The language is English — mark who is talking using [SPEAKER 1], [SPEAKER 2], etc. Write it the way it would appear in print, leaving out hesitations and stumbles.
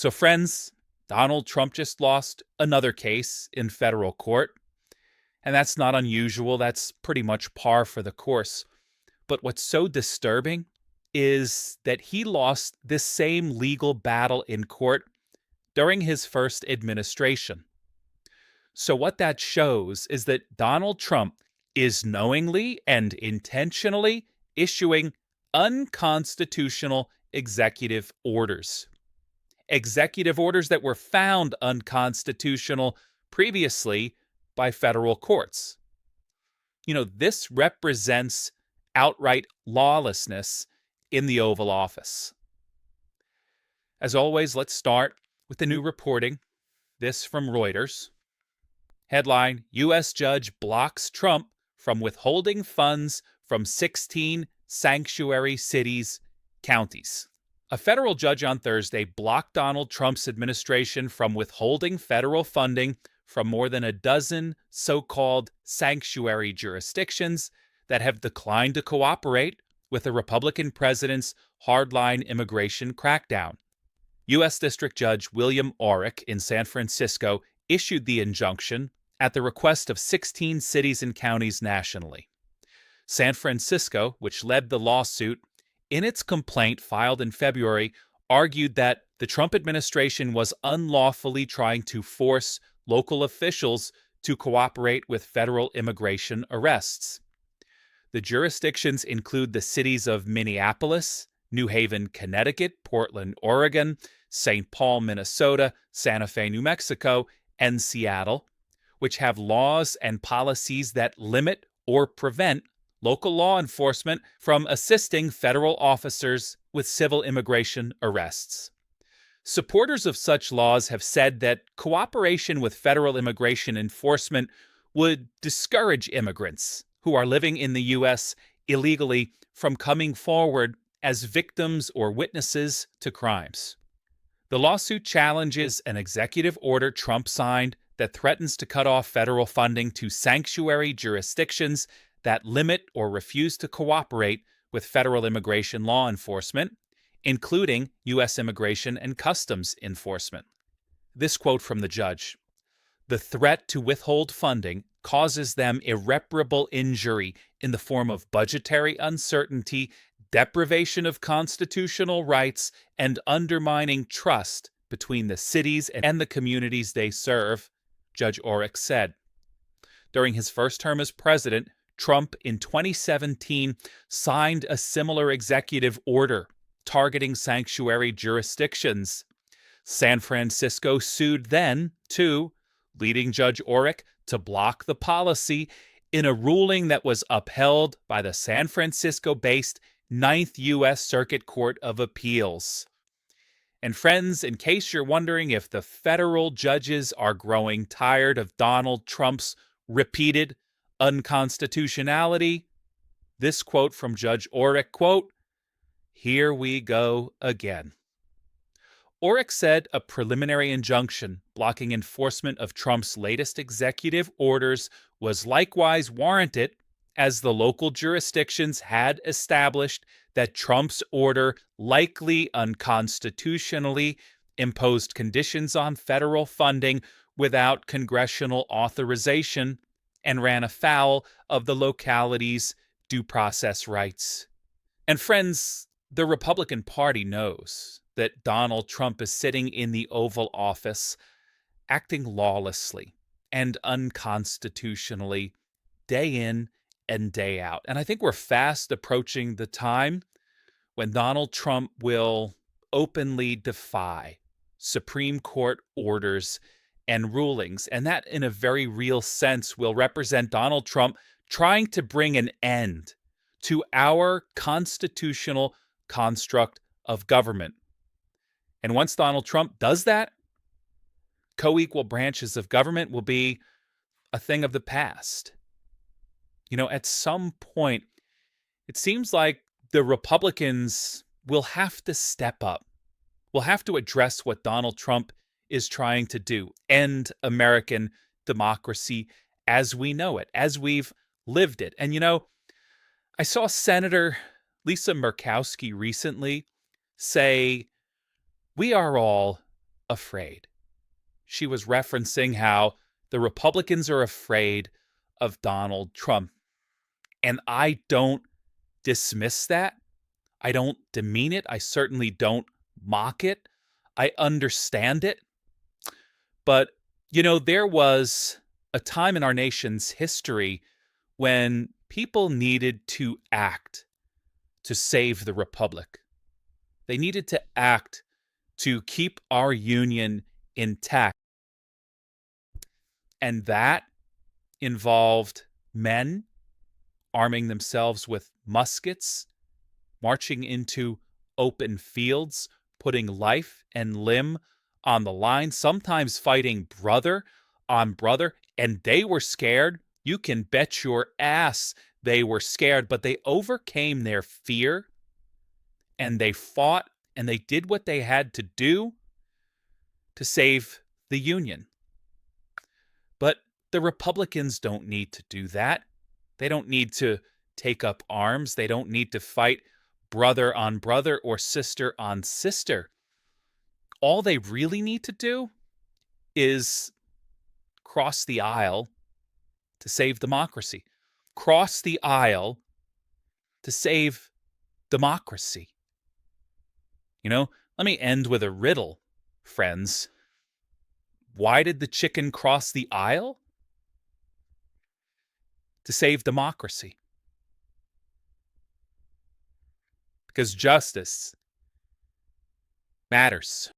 [SPEAKER 1] So, friends, Donald Trump just lost another case in federal court. And that's not unusual. That's pretty much par for the course. But what's so disturbing is that he lost this same legal battle in court during his first administration. So, what that shows is that Donald Trump is knowingly and intentionally issuing unconstitutional executive orders. Executive orders that were found unconstitutional previously by federal courts. This represents outright lawlessness in the Oval Office. As always, let's start with the new reporting. This from Reuters. Headline: U.S. judge blocks Trump from withholding funds from 16 sanctuary cities, counties. A federal judge on Thursday blocked Donald Trump's administration from withholding federal funding from more than a dozen so-called sanctuary jurisdictions that have declined to cooperate with the Republican president's hardline immigration crackdown. U.S. District Judge William Orrick in San Francisco issued the injunction at the request of 16 cities and counties nationally. San Francisco, which led the lawsuit, in its complaint filed in February, argued that the Trump administration was unlawfully trying to force local officials to cooperate with federal immigration arrests. The jurisdictions include the cities of Minneapolis, New Haven, Connecticut, Portland, Oregon, St. Paul, Minnesota, Santa Fe, New Mexico, and Seattle, which have laws and policies that limit or prevent local law enforcement from assisting federal officers with civil immigration arrests. Supporters of such laws have said that cooperation with federal immigration enforcement would discourage immigrants who are living in the U.S. illegally from coming forward as victims or witnesses to crimes. The lawsuit challenges an executive order Trump signed that threatens to cut off federal funding to sanctuary jurisdictions that limit or refuse to cooperate with federal immigration law enforcement, including U.S. Immigration and Customs Enforcement. This quote from the judge: "The threat to withhold funding causes them irreparable injury in the form of budgetary uncertainty, deprivation of constitutional rights, and undermining trust between the cities and the communities they serve," Judge Orrick said. During his first term as president, Trump in 2017 signed a similar executive order targeting sanctuary jurisdictions. San Francisco sued then, too, leading Judge Orrick to block the policy in a ruling that was upheld by the San Francisco-based 9th U.S. Circuit Court of Appeals. And friends, in case you're wondering if the federal judges are growing tired of Donald Trump's repeated unconstitutionality, this quote from Judge Orrick, quote, "Here we go again." Orrick said a preliminary injunction blocking enforcement of Trump's latest executive orders was likewise warranted, as the local jurisdictions had established that Trump's order likely unconstitutionally imposed conditions on federal funding without congressional authorization and ran afoul of the locality's due process rights. And friends, the Republican Party knows that Donald Trump is sitting in the Oval Office acting lawlessly and unconstitutionally day in and day out. And I think we're fast approaching the time when Donald Trump will openly defy Supreme Court orders and rulings. And that, in a very real sense, will represent Donald Trump trying to bring an end to our constitutional construct of government. And once Donald Trump does that, co-equal branches of government will be a thing of the past. At some point, it seems like the Republicans will have to step up. Will have to address what Donald Trump is trying to do, end American democracy as we know it, as we've lived it. And I saw Senator Lisa Murkowski recently say, "We are all afraid. She was referencing how the Republicans are afraid of Donald Trump. And I don't dismiss that. I don't demean it. I certainly don't mock it. I understand it. But, there was a time in our nation's history when people needed to act to save the Republic. They needed to act to keep our union intact. And that involved men arming themselves with muskets, marching into open fields, putting life and limb on the line, sometimes fighting brother on brother. And they were scared. You can bet your ass they were scared, but they overcame their fear and they fought and they did what they had to do to save the Union. But the Republicans don't need to do that. They don't need to take up arms. They don't need to fight brother on brother or sister on sister. All they really need to do is cross the aisle to save democracy. Cross the aisle to save democracy. Let me end with a riddle, friends. Why did the chicken cross the aisle? To save democracy. Because justice matters.